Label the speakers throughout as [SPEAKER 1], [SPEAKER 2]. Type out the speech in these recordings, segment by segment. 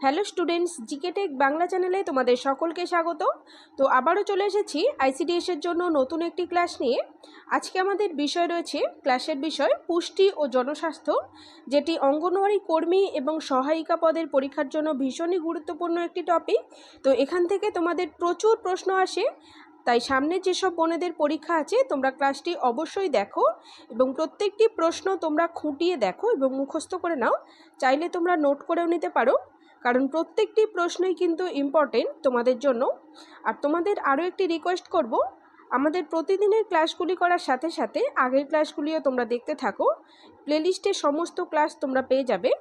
[SPEAKER 1] Hello students, GK tech Bangla চ্যানেলে তোমাদের সকলকে স্বাগত। তো আবারও চলে এসেছি আইসিডিএসের জন্য নতুন একটি ক্লাস নিয়ে। আজকে আমাদের বিষয় রয়েছে ক্লাসের বিষয় পুষ্টি ও জনস্বাস্থ্য, যেটি অঙ্গনওয়াড়ি কর্মী এবং সহায়িকা পদের পরীক্ষার জন্য ভীষণই গুরুত্বপূর্ণ একটি টপিক। তো এখান থেকে তোমাদের প্রচুর প্রশ্ন আসে, তাই সামনে যেসব বোনেদের পরীক্ষা আছে তোমরা ক্লাসটি অবশ্যই দেখো এবং প্রত্যেকটি প্রশ্ন তোমরা খুঁটিয়ে দেখো এবং মুখস্থ করে নাও। চাইলে তোমরা নোট করেও নিতে পারো, কারণ প্রত্যেকটি প্রশ্নই কিন্তু ইম্পর্টেন্ট তোমাদের জন্য। আর তোমাদের আরও একটি রিকোয়েস্ট করব, আমাদের প্রতিদিনের ক্লাসগুলি করার সাথে সাথে আগের ক্লাসগুলিও তোমরা দেখতে থাকো। প্লেলিস্টে সমস্ত ক্লাস তোমরা পেয়ে যাবে।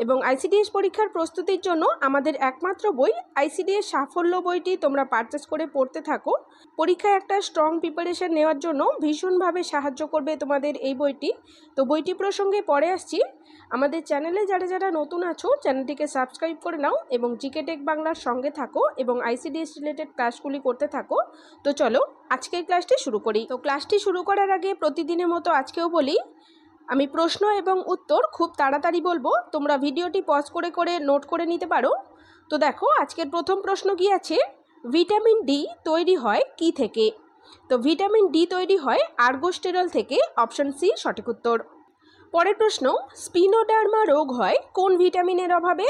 [SPEAKER 1] এবং আইসিডিএস পরীক্ষার প্রস্তুতির জন্য আমাদের একমাত্র বই আইসিডিএস সাফল্য বইটি তোমরা পারচেস করে পড়তে থাকো। পরীক্ষায় একটা স্ট্রং প্রিপারেশন নেওয়ার জন্য ভীষণভাবে সাহায্য করবে তোমাদের এই বইটি। তো বইটি প্রসঙ্গে পরে আসছি। আমাদের চ্যানেলে যারা যারা নতুন আছো চ্যানেলটিকে সাবস্ক্রাইব করে নাও এবং জিকে টেক বাংলার সঙ্গে থাকো এবং আইসিডিএস রিলেটেড ক্লাসগুলি করতে থাকো। তো চলো আজকের ক্লাসটি শুরু করি। তো ক্লাসটি শুরু করার আগে প্রতিদিনের মতো আজকেও বলি, আমি প্রশ্ন এবং উত্তর খুব তাড়াতাড়ি বলবো, তোমরা ভিডিওটি পজ করে করে নোট করে নিতে পারো। তো দেখো আজকের প্রথম প্রশ্ন কি আছে, ভিটামিন ডি তৈরি হয় কি থেকে? তো ভিটামিন ডি তৈরি হয় আর্গোস্টেরল থেকে, অপশন সি সঠিক উত্তর। পরের প্রশ্ন, স্পিনোডার্মা রোগ হয় কোন ভিটামিনের অভাবে?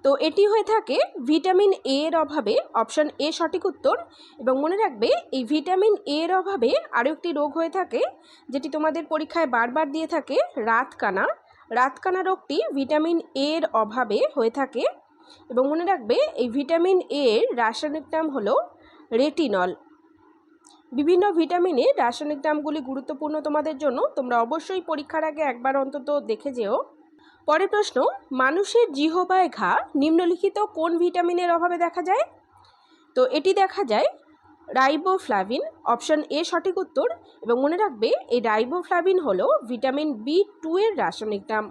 [SPEAKER 1] তো এটি হয়ে থাকে ভিটামিন এ এর অভাবে, অপশন এ সঠিক উত্তর। এবং মনে রাখবে এই ভিটামিন এ এর অভাবে আরও একটি রোগ হয়ে থাকে যেটি তোমাদের পরীক্ষায় বারবার দিয়ে থাকে, রাতকানা। রাতকানা রোগটি ভিটামিন এ এর অভাবে হয়ে থাকে। এবং মনে রাখবে এই ভিটামিন এ এর রাসায়নিক নাম হলো রেটিনল। বিভিন্ন ভিটামিনের রাসায়নিক নামগুলি গুরুত্বপূর্ণ তোমাদের জন্য, তোমরা অবশ্যই পরীক্ষার আগে একবার অন্তত দেখে যেও। পরের প্রশ্ন, মানুষের জিহ্বায় ঘা নিম্নলিখিত কোন ভিটামিনের অভাবে দেখা যায়? তো এটি দেখা যায় রাইবোফ্লাভিন, অপশন এ সঠিক উত্তর। এবং মনে রাখবে এই রাইবোফ্লাভিন হলো ভিটামিন বি2 এর রাসায়নিক নাম।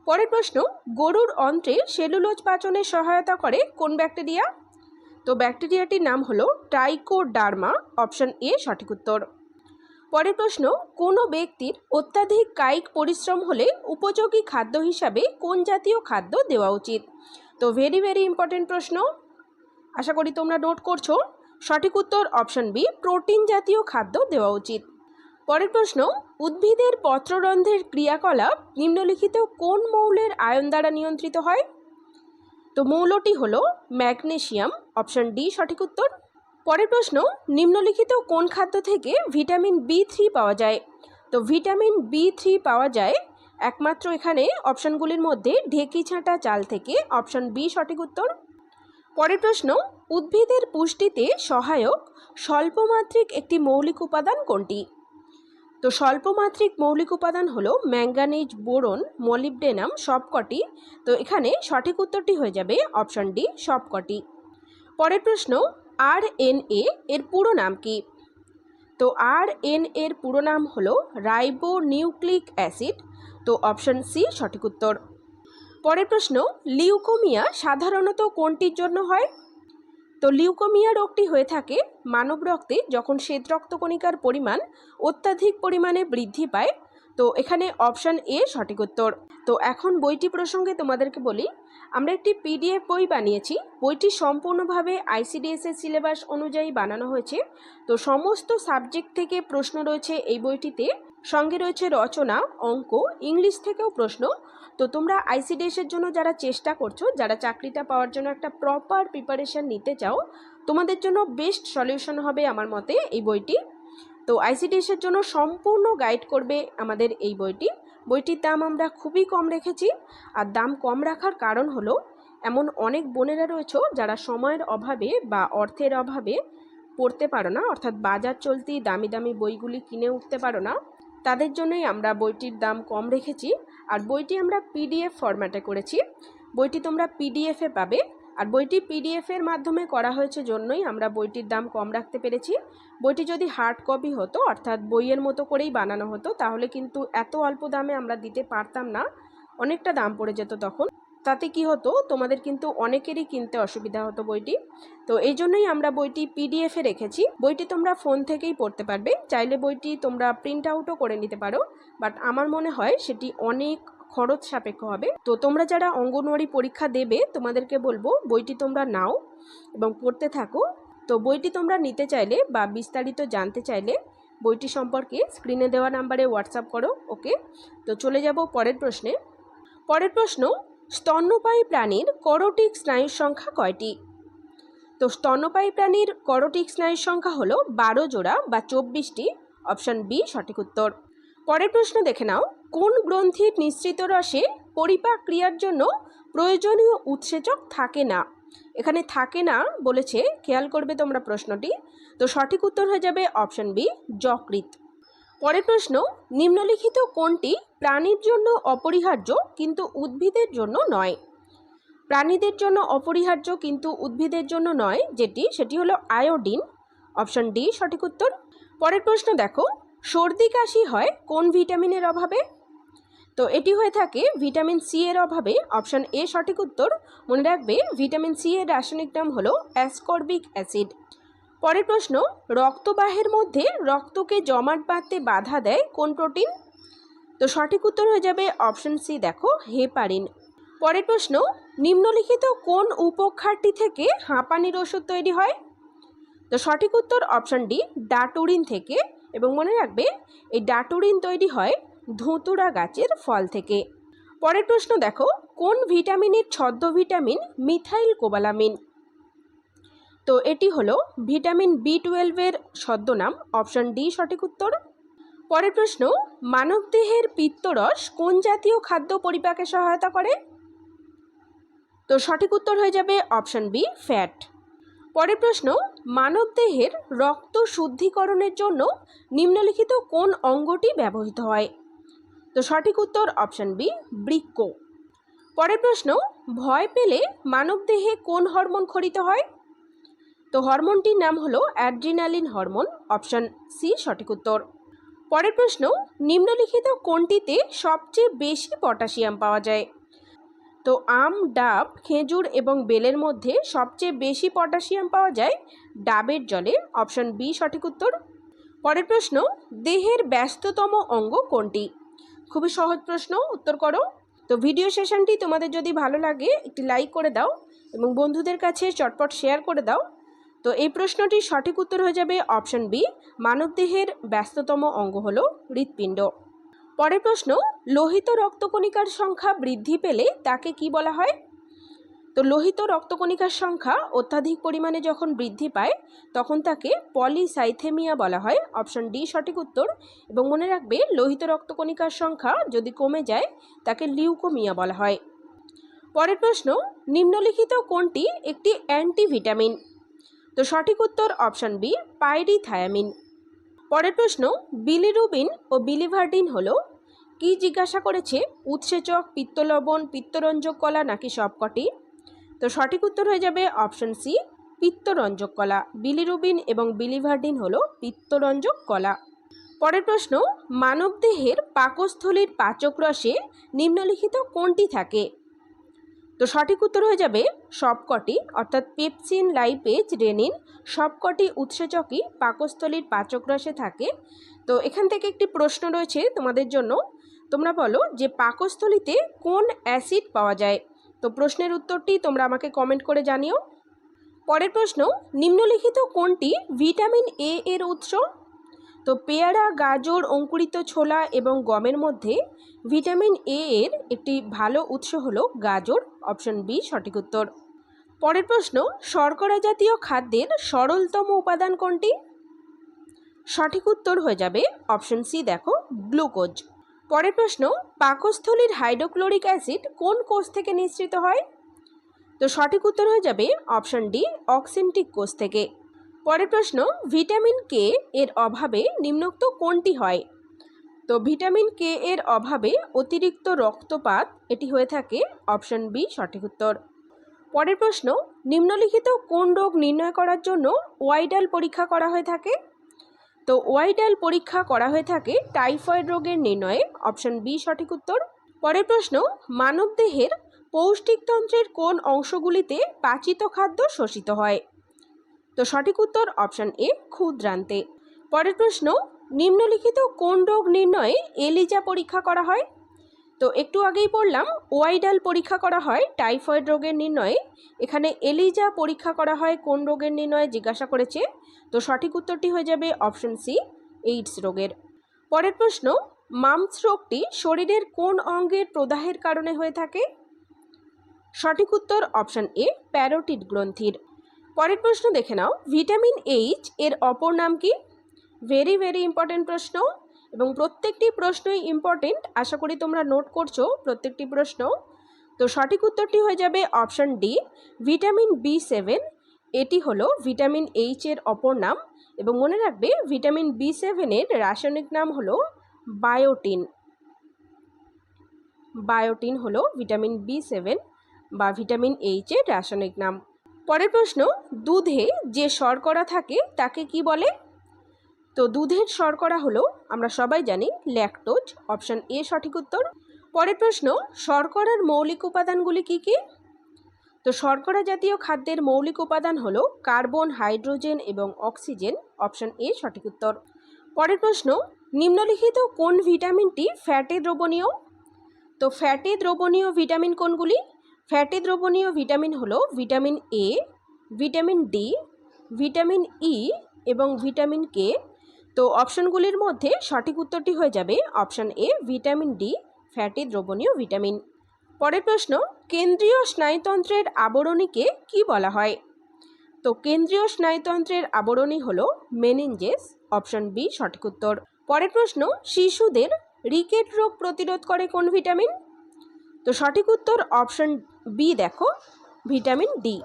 [SPEAKER 1] পরের প্রশ্ন, গরুর অন্ত্রে সেলুলোজ পাচনে সহায়তা করে কোন ব্যাকটেরিয়া? তো ব্যাকটেরিয়াটির নাম হলো ট্রাইকোডার্মা, অপশন এ সঠিক উত্তর। পরের প্রশ্ন, কোনো ব্যক্তির অত্যাধিক কায়িক পরিশ্রম হলে উপযোগী খাদ্য হিসাবে কোন জাতীয় খাদ্য দেওয়া উচিত? তো ভেরি ভেরি ইম্পর্টেন্ট প্রশ্ন, আশা করি তোমরা নোট করছো। সঠিক উত্তর অপশন বি, প্রোটিন জাতীয় খাদ্য দেওয়া উচিত। পরের প্রশ্ন, উদ্ভিদের পত্ররন্ধ্রের ক্রিয়াকলাপ নিম্নলিখিত কোন মৌলের আয়ন দ্বারা নিয়ন্ত্রিত হয়? তো মৌলটি হলো ম্যাগনেসিয়াম, অপশন ডি সঠিক উত্তর। পরের প্রশ্ন, নিম্নলিখিত কোন খাদ্য থেকে ভিটামিন বি3 পাওয়া যায়? তো ভিটামিন বি3 পাওয়া যায় একমাত্র এখানে অপশানগুলির মধ্যে ঢেকি ছাঁটা চাল থেকে, অপশন বি সঠিক উত্তর। পরের প্রশ্ন, উদ্ভিদের পুষ্টিতে সহায়ক স্বল্পমাত্রিক একটি মৌলিক উপাদান কোনটি? তো স্বল্পমাত্রিক মৌলিক উপাদান হলো ম্যাঙ্গানিজ, বোরন, মলিবডেনাম সবকটি। তো এখানে সঠিক উত্তরটি হয়ে যাবে অপশন ডি সবকটি। পরের প্রশ্ন, আরএনএ এর পুরো নাম কি? তো আরএনএ এর পুরো নাম হলো রাইবো নিউক্লিক অ্যাসিড। তো অপশন সি সঠিক উত্তর। পরের প্রশ্ন, লিউকোমিয়া সাধারণত কোনটির জন্য হয়? তো লিউকোমিয়া রোগটি হয়ে থাকে মানব রক্তে যখন শ্বেত রক্তকণিকার পরিমাণ অত্যাধিক পরিমাণে বৃদ্ধি পায়। তো এখানে অপশন এ সঠিক উত্তর। তো এখন বইটি প্রসঙ্গে তোমাদেরকে বলি, আমরা একটি পিডিএফ বই বানিয়েছি। বইটি সম্পূর্ণভাবে আইসিডিএস এর সিলেবাস অনুযায়ী বানানো হয়েছে। তো সমস্ত সাবজেক্ট থেকে প্রশ্ন রয়েছে এই বইটিতে, সঙ্গে রয়েছে রচনা, অঙ্ক, ইংলিশ থেকেও প্রশ্ন। তো তোমরা আইসিডিএসের জন্য যারা চেষ্টা করছো, যারা চাকরিটা পাওয়ার জন্য একটা প্রপার প্রিপারেশন নিতে চাও, তোমাদের জন্য বেস্ট সলিউশন হবে আমার মতে এই বইটি। তো আইসিডিএসের জন্য সম্পূর্ণ গাইড করবে আমাদের এই বইটি। বইটির দাম আমরা খুবই কম রেখেছি। আর দাম কম রাখার কারণ হলো, এমন অনেক বোনেরা রয়েছে যারা সময়ের অভাবে বা অর্থের অভাবে পড়তে পারো না, অর্থাৎ বাজার চলতি দামি দামি বইগুলি কিনে উঠতে পারো না। তাদের জন্যই আমরা বইটির দাম কম রেখেছি। আর বইটি আমরা পিডিএফ ফরম্যাটে করেছি। বইটি তোমরা পিডিএফে পাবে। আর বইটি পিডিএফের মাধ্যমে করা হয়েছে জন্যই আমরা বইটির দাম কম রাখতে পেরেছি। বইটি যদি হার্ড কপি হতো, অর্থাৎ বইয়ের মতো করেই বানানো হতো, তাহলে কিন্তু এত অল্প দামে আমরা দিতে পারতাম না, অনেকটা দাম পড়ে যেত তখন। তাতে কি হতো, তোমাদের কিন্তু অনেকেরই কিনতে অসুবিধা হতো বইটি। তো এই জন্যই আমরা বইটি পিডিএফে রেখেছি। বইটি তোমরা ফোন থেকেই পড়তে পারবে, চাইলে বইটি তোমরা প্রিন্ট আউটও করে নিতে পারো, বাট আমার মনে হয় সেটি অনেক খরচ সাপেক্ষ হবে। তো তোমরা যারা অঙ্গনওয়াড়ি পরীক্ষা দেবে তোমাদেরকে বলবো বইটি তোমরা নাও এবং পড়তে থাকো। তো বইটি তোমরা নিতে চাইলে বা বিস্তারিত জানতে চাইলে বইটি সম্পর্কে স্ক্রিনে দেওয়া নাম্বারে হোয়াটসঅ্যাপ করো। ওকে, তো চলে যাব পরের প্রশ্নে। পরের প্রশ্ন, স্তন্যপায়ী প্রাণীর করোটিক স্নায়ুর সংখ্যা কয়টি? তো স্তন্যপায়ী প্রাণীর করোটিক স্নায়ুর সংখ্যা হলো 12 জোড়া বা 24টি। অপশন বি সঠিক উত্তর। পরের প্রশ্ন দেখে নাও, কোন গ্রন্থির নিঃসৃত রসে পরিপাক ক্রিয়ার জন্য প্রয়োজনীয় উৎসেচক থাকে না? এখানে থাকে না বলেছে, খেয়াল করবে তোমরা প্রশ্নটি। তো সঠিক উত্তর হয়ে যাবে অপশন বি যকৃৎ। পরের প্রশ্ন, নিম্নলিখিত কোনটি প্রাণীর জন্য অপরিহার্য কিন্তু উদ্ভিদের জন্য নয়? প্রাণীদের জন্য অপরিহার্য কিন্তু উদ্ভিদের জন্য নয় সেটি হলো আয়োডিন। অপশন ডি সঠিক উত্তর। পরের প্রশ্ন দেখো, সর্দি কাশি হয় কোন ভিটামিনের অভাবে? তো এটি হয়ে থাকে ভিটামিন সি এর অভাবে। অপশন এ সঠিক উত্তর। মনে রাখবে ভিটামিন সি এর রাসায়নিক নাম হলো অ্যাসকর্বিক অ্যাসিড। পরের প্রশ্ন, রক্তবাহের মধ্যে রক্তকে জমাট বাঁধতে বাধা দেয় কোন প্রোটিন? তো সঠিক উত্তর হয়ে যাবে অপশন সি, দেখো হেপারিন। পরের প্রশ্ন, নিম্নলিখিত কোন উপক্ষারটি থেকে হাঁপানির ওষুধ তৈরি হয়? তো সঠিক উত্তর অপশন ডি ডাটুরিন থেকে। এবং মনে রাখবে এই ডাটুরিন তৈরি হয় ধুতুরা গাছের ফল থেকে। পরের প্রশ্ন দেখো, কোন ভিটামিনের ছদ্ম ভিটামিন মিথাইল কোবালামিন? তো এটি হলো ভিটামিন বি12 এর ছদ্মনাম। অপশন ডি সঠিক উত্তর। পরের প্রশ্ন, মানবদেহের পিত্তরস কোন জাতীয় খাদ্য পরিপাকে সহায়তা করে? তো সঠিক উত্তর হয়ে যাবে অপশন বি ফ্যাট। পরের প্রশ্ন, মানবদেহের রক্ত শুদ্ধিকরণের জন্য নিম্নলিখিত কোন অঙ্গটি ব্যবহৃত হয়? তো সঠিক উত্তর অপশন বি বৃক্ক। পরের প্রশ্ন, ভয় পেলে মানবদেহে কোন হরমোন ক্ষরিত হয়? তো হরমোনটির নাম হলো অ্যাড্রিনালিন হরমোন। অপশন সি সঠিক উত্তর। পরের প্রশ্ন, নিম্নলিখিত কোনটিতে সবচেয়ে বেশি পটাশিয়াম পাওয়া যায়? তো আম, ডাব, খেজুর এবং বেলের মধ্যে সবচেয়ে বেশি পটাশিয়াম পাওয়া যায় ডাবের জলে। অপশন বি সঠিক উত্তর। পরের প্রশ্ন, দেহের ব্যস্ততম অঙ্গ কোনটি? খুবই সহজ প্রশ্ন, উত্তর করো। তো ভিডিও সেশনটি তোমাদের যদি ভালো লাগে একটি লাইক করে দাও এবং বন্ধুদের কাছে চটপট শেয়ার করে দাও। তো এই প্রশ্নটির সঠিক উত্তর হয়ে যাবে অপশন বি, মানবদেহের ব্যস্ততম অঙ্গ হলো হৃৎপিণ্ড। পরের প্রশ্ন, লোহিত রক্তকণিকার সংখ্যা বৃদ্ধি পেলে তাকে কি বলা হয়? তো লোহিত রক্তকণিকার সংখ্যা অত্যাধিক পরিমাণে যখন বৃদ্ধি পায় তখন তাকে পলিসাইথেমিয়া বলা হয়। অপশন ডি সঠিক উত্তর। এবং মনে রাখবে লোহিত রক্তকণিকার সংখ্যা যদি কমে যায় তাকে লিউকোমিয়া বলা হয়। পরের প্রশ্ন, নিম্নলিখিত কোনটি একটি অ্যান্টিভিটামিন? তো সঠিক উত্তর অপশন বি পাইরিথায়ামিন। পরের প্রশ্ন, বিলিরুবিন ও বিলিভার্ডিন হলো কি জিজ্ঞাসা করেছে? উৎসেচক, পিত্তলবণ, পিত্তরঞ্জক কলা নাকি সবকটি? তো সঠিক উত্তর হয়ে যাবে অপশন সি পিত্তরঞ্জক কলা। বিলিরুবিন এবং বিলিভার্ডিন হলো পিত্তরঞ্জক কলা। পরের প্রশ্ন, মানবদেহের পাকস্থলীর পাচক রসে নিম্নলিখিত কোনটি থাকে? তো সঠিক উত্তর হয়ে যাবে সবকটি, অর্থাৎ পেপসিন, লাইপেজ, রেনিন সবকটি উৎসেচকই পাকস্থলীর পাচক রসে থাকে। তো এখান থেকে একটি প্রশ্ন রয়েছে তোমাদের জন্য, তোমরা বলো যে পাকস্থলীতে কোন অ্যাসিড পাওয়া যায়? তো প্রশ্নের উত্তরটি তোমরা আমাকে কমেন্ট করে জানিও। পরের প্রশ্ন, নিম্নলিখিত কোনটি ভিটামিন এ এর উৎস? তো পেয়ারা, গাজর, অঙ্কুরিত ছোলা এবং গমের মধ্যে ভিটামিন এ এর একটি ভালো উৎস হলো গাজর। অপশন বি সঠিক উত্তর। পরের প্রশ্ন, শর্করা জাতীয় খাদ্যের সরলতম উপাদান কোনটি? সঠিক উত্তর হয়ে যাবে অপশন সি, দেখো গ্লুকোজ। পরের প্রশ্ন, পাকস্থলীর হাইড্রোক্লোরিক অ্যাসিড কোন কোষ থেকে নিঃসৃত হয়? তো সঠিক উত্তর হয়ে যাবে অপশন ডি অক্সিনটিক কোষ থেকে। পরের প্রশ্ন, ভিটামিন কে এর অভাবে নিম্নোক্ত কোনটি হয়? তো ভিটামিন কে এর অভাবে অতিরিক্ত রক্তপাত এটি হয়ে থাকে। অপশন বি সঠিক উত্তর। পরের প্রশ্ন, নিম্নলিখিত কোন রোগ নির্ণয় করার জন্য ওয়াইডাল পরীক্ষা করা হয়ে থাকে? তো ওয়াইডাল পরীক্ষা করা হয়ে থাকে টাইফয়েড রোগের নির্ণয়ে। অপশন বি সঠিক উত্তর। পরের প্রশ্ন, মানবদেহের পৌষ্টিকতন্ত্রের কোন অংশগুলিতে পাচিত খাদ্য শোষিত হয়? তো সঠিক উত্তর অপশন এ ক্ষুদ্রান্তে। পরের প্রশ্ন, নিম্নলিখিত কোন রোগ নির্ণয়ে এলিজা পরীক্ষা করা হয়? তো একটু আগেই পড়লাম ওয়াইডাল পরীক্ষা করা হয় টাইফয়েড রোগের নির্ণয়ে, এখানে এলিজা পরীক্ষা করা হয় কোন রোগের নির্ণয়ে জিজ্ঞাসা করেছে। তো সঠিক উত্তরটি হয়ে যাবে অপশন সি, এইডস রোগের। পরের প্রশ্ন, মাম্পস রোগটি শরীরের কোন অঙ্গের প্রদাহের কারণে হয়ে থাকে? সঠিক উত্তর অপশন এ, প্যারোটিড গ্রন্থির। পরের প্রশ্ন দেখে নাও, ভিটামিন এইচ এর অপর নাম কি? ভেরি ভেরি ইম্পর্টেন্ট প্রশ্ন, এবং প্রত্যেকটি প্রশ্নই ইম্পর্টেন্ট। আশা করি তোমরা নোট করছো প্রত্যেকটি প্রশ্ন। তো সঠিক উত্তরটি হয়ে যাবে অপশন ডি, ভিটামিন বি7। এটি হলো ভিটামিন এইচ এর অপর নাম, এবং মনে রাখবে ভিটামিন বি7 এর রাসায়নিক নাম হলো বায়োটিন। বায়োটিন হলো ভিটামিন বি7 বা ভিটামিন এইচ এর রাসায়নিক নাম। পরের প্রশ্ন, দুধে যে শর্করা থাকে তাকে কি বলে? তো দুধের শর্করা হলো, আমরা সবাই জানি, ল্যাকটোজ। অপশন এ সঠিক উত্তর। পরের প্রশ্ন, শর্করার মৌলিক উপাদানগুলি কি কি? তো শর্করা জাতীয় খাদ্যের মৌলিক উপাদান হলো কার্বন, হাইড্রোজেন এবং অক্সিজেন। অপশন এ সঠিক উত্তর। পরের প্রশ্ন, নিম্নলিখিত কোন ভিটামিনটি ফ্যাটে দ্রবণীয়? তো ফ্যাটে দ্রবণীয় ভিটামিন কোনগুলি? ফ্যাটে দ্রবণীয় ভিটামিন হলো vitamin A, vitamin D, vitamin E এবং ভিটামিন কে। তো অপশনগুলির মধ্যে সঠিক উত্তরটি হয়ে যাবে অপশন এ, ভিটামিন ডি, ফ্যাটে দ্রবণীয় ভিটামিন। পরের প্রশ্ন, কেন্দ্রীয় স্নায়ুতন্ত্রের আবরণীকে কি বলা হয়? তো কেন্দ্রীয় স্নায়ুতন্ত্রের আবরণী হলো মেনিনজেস। অপশন বি সঠিক উত্তর। পরের প্রশ্ন, শিশুদের রিকেট রোগ প্রতিরোধ করে কোন ভিটামিন? তো সঠিক উত্তর অপশন বি, দেখো, ভিটামিন ডি।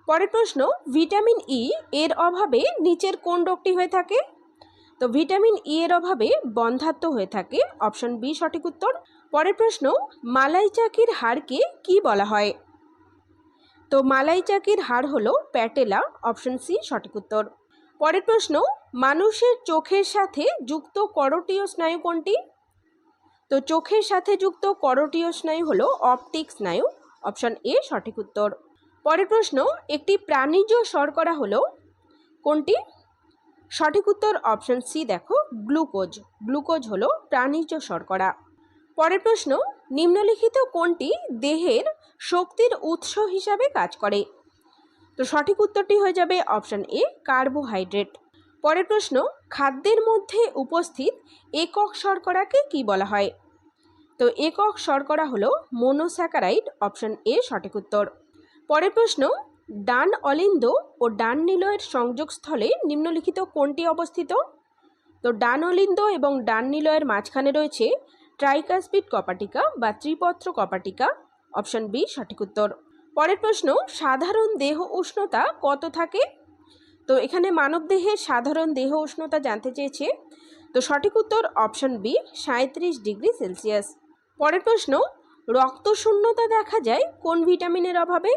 [SPEAKER 1] পরের প্রশ্ন, ভিটামিন ই এর অভাবে নিচের কোন রোগটি হয়ে থাকে? তো ভিটামিন ই এর অভাবে বন্ধ্যাত্ব হয়ে থাকে। অপশন বি সঠিক উত্তর। পরের প্রশ্ন, মালাই চাকির হাড়কে কি বলা হয়? তো মালাই চাকির হাড় হলো প্যাটেলা। অপশন সি সঠিক উত্তর। পরের প্রশ্ন, মানুষের চোখের সাথে যুক্ত করোটীয় স্নায়ু কোনটি? তো চোখের সাথে যুক্ত করোটীয় স্নায়ু হলো অপটিক স্নায়ু। অপশন এ সঠিক উত্তর। পরের প্রশ্ন, একটি প্রাণীজ শর্করা হলো কোনটি? সঠিক উত্তর অপশন সি, দেখো, গ্লুকোজ। গ্লুকোজ হলো প্রাণীজ শর্করা। পরের প্রশ্ন, নিম্নলিখিত কোনটি দেহের শক্তির উৎস হিসাবে কাজ করে? তো সঠিক উত্তরটি হয়ে যাবে অপশন এ, কার্বোহাইড্রেট। পরের প্রশ্ন, খাদ্যের মধ্যে উপস্থিত একক শর্করাকে কি বলা হয়? তো একক শর্করা হলো মনোস্যাকারাইড। অপশন এ সঠিক উত্তর। পরের প্রশ্ন, ডান অলিন্দ ও ডান নিলয়ের সংযোগস্থলে নিম্নলিখিত কোনটি অবস্থিত? তো ডান অলিন্দ এবং ডান নিলয়ের মাঝখানে রয়েছে ট্রাইকাসপিড কপাটিকা বা ত্রিপত্র কপাটিকা। অপশন বি সঠিক উত্তর। পরের প্রশ্ন, সাধারণ দেহ উষ্ণতা কত থাকে? তো এখানে মানবদেহের সাধারণ দেহ উষ্ণতা জানতে চেয়েছে। তো সঠিক উত্তর অপশন বি, 37 ডিগ্রি সেলসিয়াস। পরের প্রশ্ন, রক্তশূন্যতা দেখা যায় কোন ভিটামিনের অভাবে?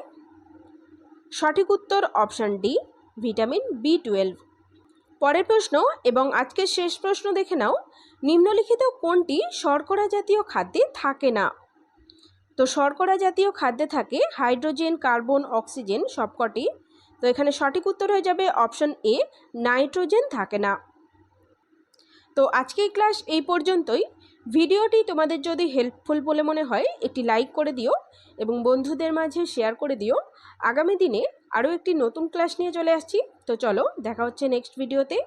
[SPEAKER 1] সঠিক উত্তর অপশন ডি, ভিটামিন বি12। পরের প্রশ্ন এবং আজকের শেষ প্রশ্ন দেখে নাও, নিম্নলিখিত কোনটি শর্করা জাতীয় খাদ্যে থাকে না? তো শর্করা জাতীয় খাদ্যে থাকে হাইড্রোজেন, কার্বন, অক্সিজেন সবকটি। তো এখানে সঠিক উত্তর হয়ে যাবে অপশন এ, নাইট্রোজেন থাকে না। তো আজকের ক্লাস এই পর্যন্তই। ভিডিওটি তোমাদের যদি হেল্পফুল বলে মনে হয় একটি লাইক করে দিও এবং বন্ধুদের মাঝে শেয়ার করে দিও। আগামী দিনে আরও একটি নতুন ক্লাস নিয়ে চলে আসছি। তো চলো, দেখা হচ্ছে নেক্সট ভিডিওতে।